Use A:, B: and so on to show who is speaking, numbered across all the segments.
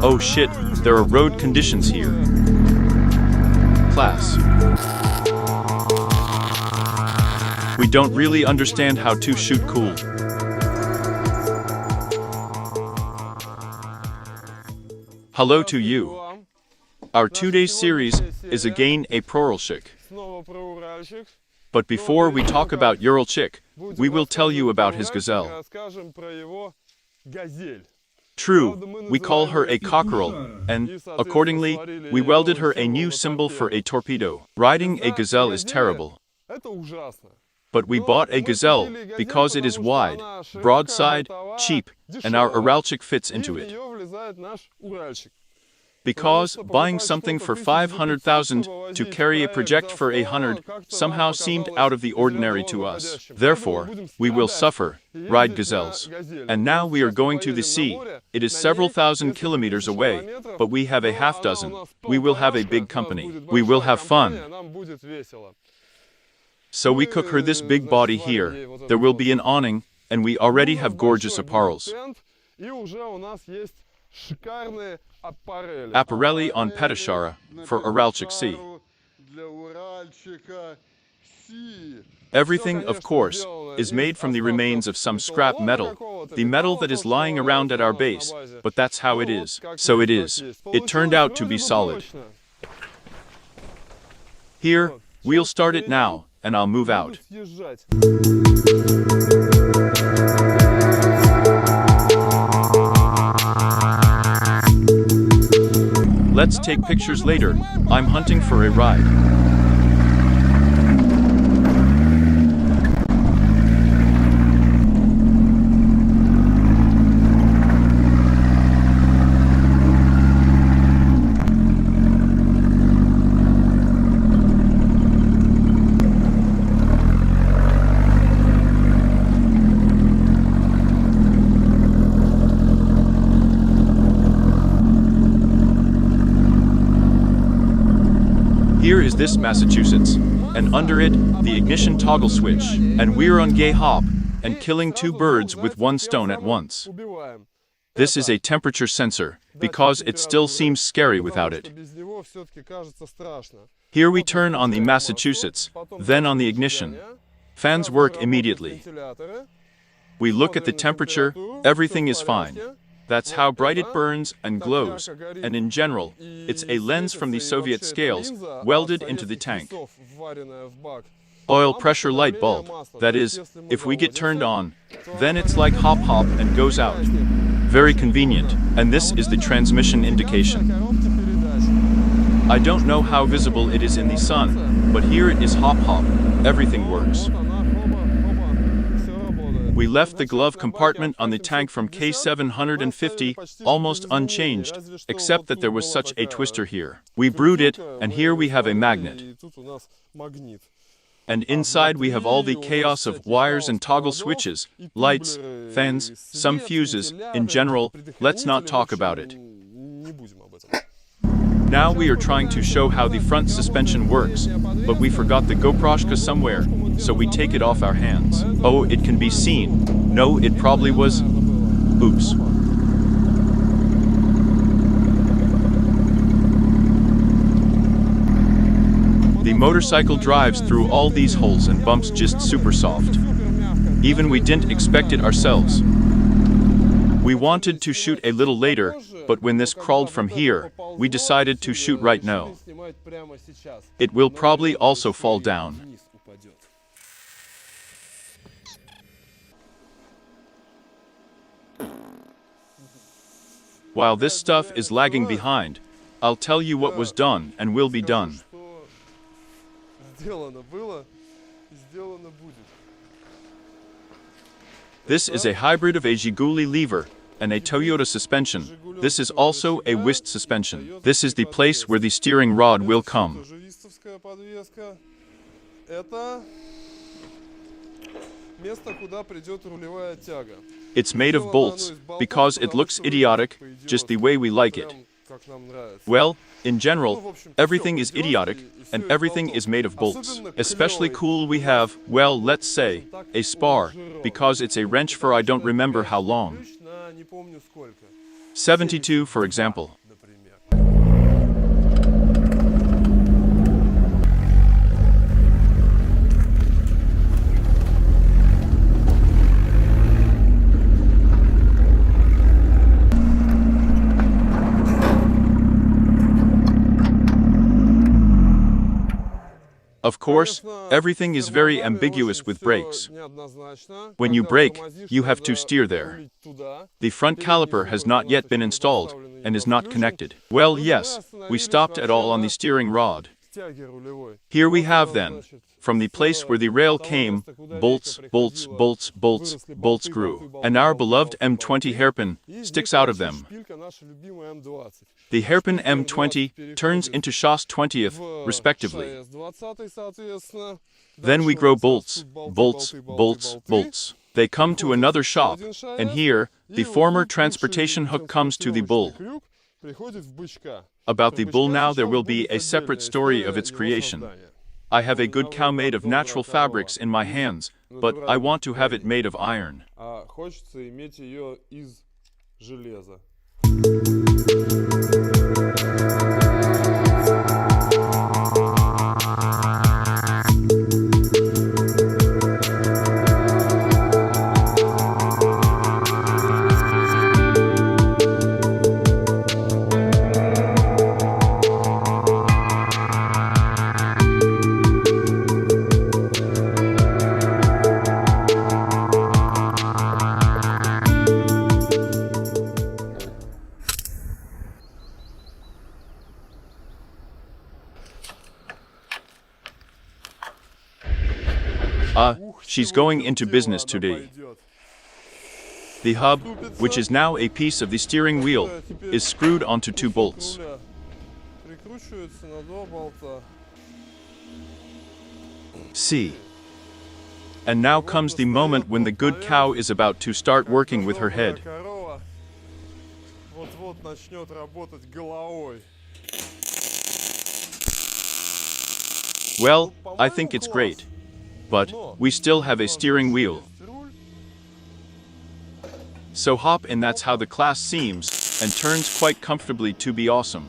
A: Oh shit, there are road conditions here. Class. We don't really understand how to shoot cool. Hello to you. Our 2-day series is again a Uralchik. But before we talk about Uralchik, we will tell you about his gazelle. True, we call her a cockerel, and, accordingly, we welded her a new symbol for a torpedo. Riding a gazelle is terrible. But we bought a gazelle because it is wide, broadside, cheap, and our Uralchik fits into it. Because buying something for 500,000 to carry a project for 100 somehow seemed out of the ordinary to us. Therefore, we will suffer, ride gazelles. And now we are going to the sea. It is several thousand kilometers away, but we have a half dozen. We will have a big company. We will have fun. So we cook her this big body here. There will be an awning, and we already have gorgeous apparels. Apparelli on Petashara for Uralchik Sea. Everything, of course, is made from the remains of some scrap metal, the metal that is lying around at our base, but that's how it is. So it is. It turned out to be solid. Here, we'll start it now, and I'll move out. Let's take pictures later. I'm hunting for a ride. Here is this Massachusetts, and under it, the ignition toggle switch, and we're on gay hop, and killing 2 birds with 1 stone at once. This is a temperature sensor, because it still seems scary without it. Here we turn on the Massachusetts, then on the ignition. Fans work immediately. We look at the temperature, everything is fine. That's how bright it burns and glows, and in general, it's a lens from the Soviet scales, welded into the tank. Oil pressure light bulb, that is, if we get turned on, then it's like hop hop and goes out. Very convenient, and this is the transmission indication. I don't know how visible it is in the sun, but here it is hop hop, everything works. We left the glove compartment on the tank from K-750 almost unchanged, except that there was such a twister here. We brewed it, and here we have a magnet. And inside we have all the chaos of wires and toggle switches, lights, fans, some fuses. In general, let's not talk about it. Now we are trying to show how the front suspension works, but we forgot the GoProshka somewhere, so we take it off our hands. Oh, it can be seen. No, it probably was. Oops. The motorcycle drives through all these holes and bumps just super soft. Even we didn't expect it ourselves. We wanted to shoot a little later, but when this crawled from here, we decided to shoot right now. It will probably also fall down. While this stuff is lagging behind, I'll tell you what was done and will be done. This is a hybrid of a Zhiguli lever and a Toyota suspension. This is also a whist suspension. This is the place where the steering rod will come. It's made of bolts, because it looks idiotic, just the way we like it. Well, in general, everything is idiotic, and everything is made of bolts. Especially cool we have, well, let's say, a spar, because it's a wrench for I don't remember how long. 72, for example. Of course, everything is very ambiguous with brakes. When you brake, you have to steer there. The front caliper has not yet been installed and is not connected. Well, yes, we stopped at all on the steering rod. Here we have then, from the place where the rail came, bolts, bolts, bolts, bolts, bolts grew. And our beloved M20 hairpin sticks out of them. The hairpin M20 turns into Shas 20th, respectively. Then we grow bolts, bolts, bolts, bolts. They come to another shop, and here, the former transportation hook comes to the bull. About the bull now there will be a separate story of its creation. I have a good cow made of natural fabrics in my hands, but I want to have it made of iron. She's going into business today. The hub, which is now a piece of the steering wheel, is screwed onto two bolts. See. And now comes the moment when the good cow is about to start working with her head. Well, I think it's great. But we still have a steering wheel. So hop in, that's how the class seems, and turns quite comfortably to be awesome.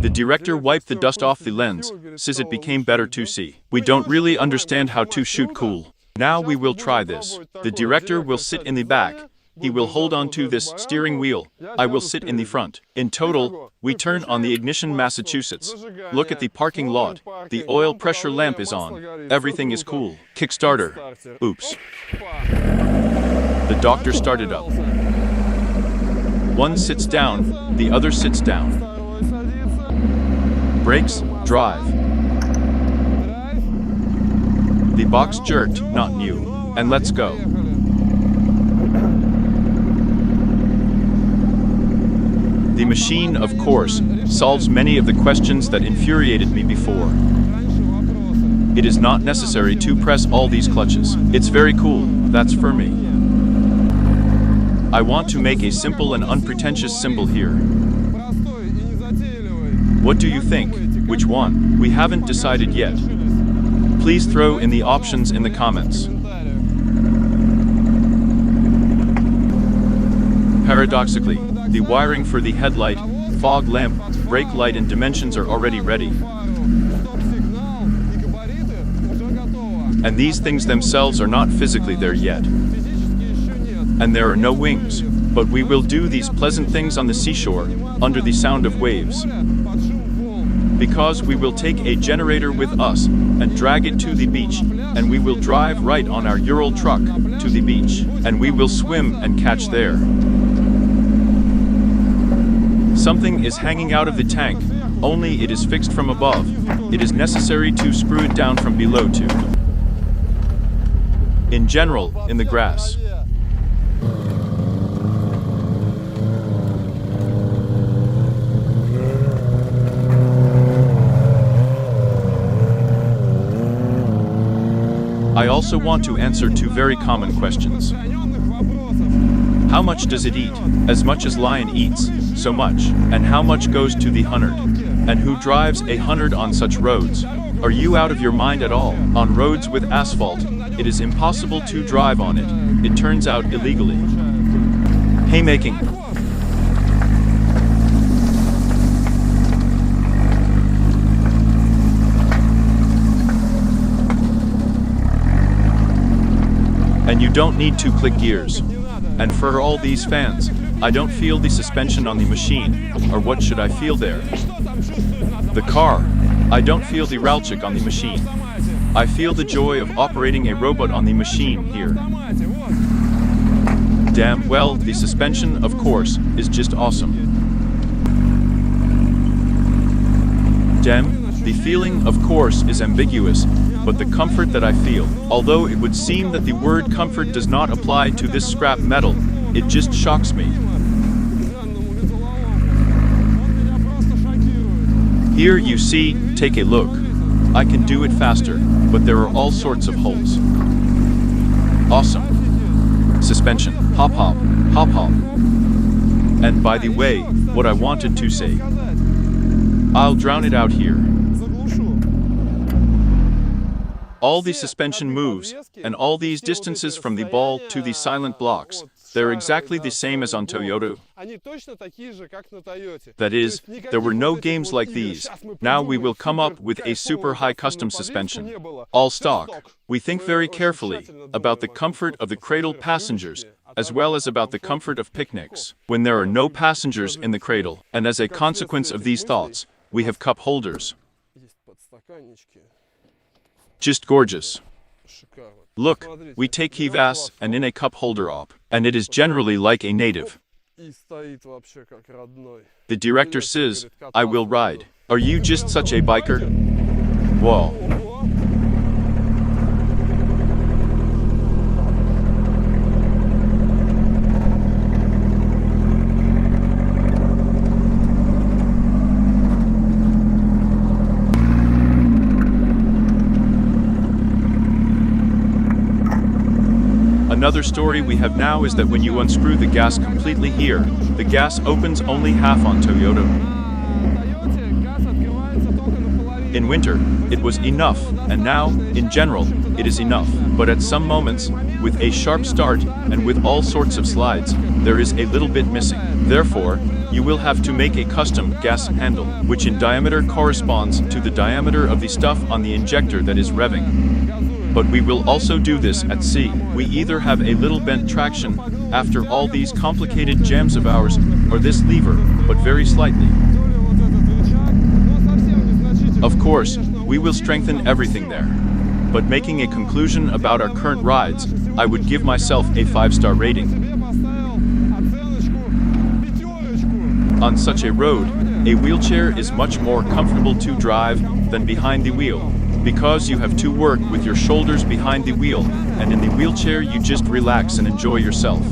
A: The director wiped the dust off the lens, says it became better to see. We don't really understand how to shoot cool. Now we will try this. The director will sit in the back. He will hold on to this steering wheel. I will sit in the front. In total, we turn on the ignition, Massachusetts. Look at the parking lot. The oil pressure lamp is on. Everything is cool. Kickstarter. Oops. The doctor started up. One sits down, the other sits down. Brakes, drive. The box jerked, not new. And let's go. The machine, of course, solves many of the questions that infuriated me before. It is not necessary to press all these clutches. It's very cool, that's for me. I want to make a simple and unpretentious symbol here. What do you think? Which one? We haven't decided yet. Please throw in the options in the comments. Paradoxically, the wiring for the headlight, fog lamp, brake light and dimensions are already ready. And these things themselves are not physically there yet. And there are no wings, but we will do these pleasant things on the seashore, under the sound of waves. Because we will take a generator with us and drag it to the beach, and we will drive right on our Uralchik to the beach, and we will swim and catch there. Something is hanging out of the tank, only it is fixed from above. It is necessary to screw it down from below too. In general, in the grass. I also want to answer two very common questions. How much does it eat? As much as lion eats, so much. And how much goes to the 100? And who drives a 100 on such roads? Are you out of your mind at all? On roads with asphalt, it is impossible to drive on it. It turns out illegally. Haymaking. And you don't need to click gears. And for all these fans, I don't feel the suspension on the machine, or what should I feel there? The car. I don't feel the Uralchik on the machine. I feel the joy of operating a robot on the machine here. Damn, well, the suspension, of course, is just awesome. Damn, the feeling, of course, is ambiguous, but the comfort that I feel, although it would seem that the word comfort does not apply to this scrap metal, it just shocks me. Here you see, take a look. I can do it faster, but there are all sorts of holes. Awesome. Suspension, hop hop, hop hop. And by the way, what I wanted to say, I'll drown it out here. All the suspension moves, and all these distances from the ball to the silent blocks, they're exactly the same as on Toyota. That is, there were no games like these. Now we will come up with a super high custom suspension. All stock. We think very carefully about the comfort of the cradle passengers, as well as about the comfort of picnics, when there are no passengers in the cradle, and as a consequence of these thoughts, we have cup holders. Just gorgeous. Look, we take kivas and in a cup holder op, and it is generally like a native. The director says, I will ride. Are you just such a biker? Whoa. Another story we have now is that when you unscrew the gas completely here, the gas opens only half on Toyota. In winter, it was enough, and now, in general, it is enough. But at some moments, with a sharp start, and with all sorts of slides, there is a little bit missing. Therefore, you will have to make a custom gas handle, which in diameter corresponds to the diameter of the stuff on the injector that is revving. But we will also do this at sea. We either have a little bent traction, after all these complicated jams of ours, or this lever, but very slightly. Of course, we will strengthen everything there. But making a conclusion about our current rides, I would give myself a 5-star rating. On such a road, a wheelchair is much more comfortable to drive than behind the wheel, because you have to work with your shoulders behind the wheel, and in the wheelchair you just relax and enjoy yourself.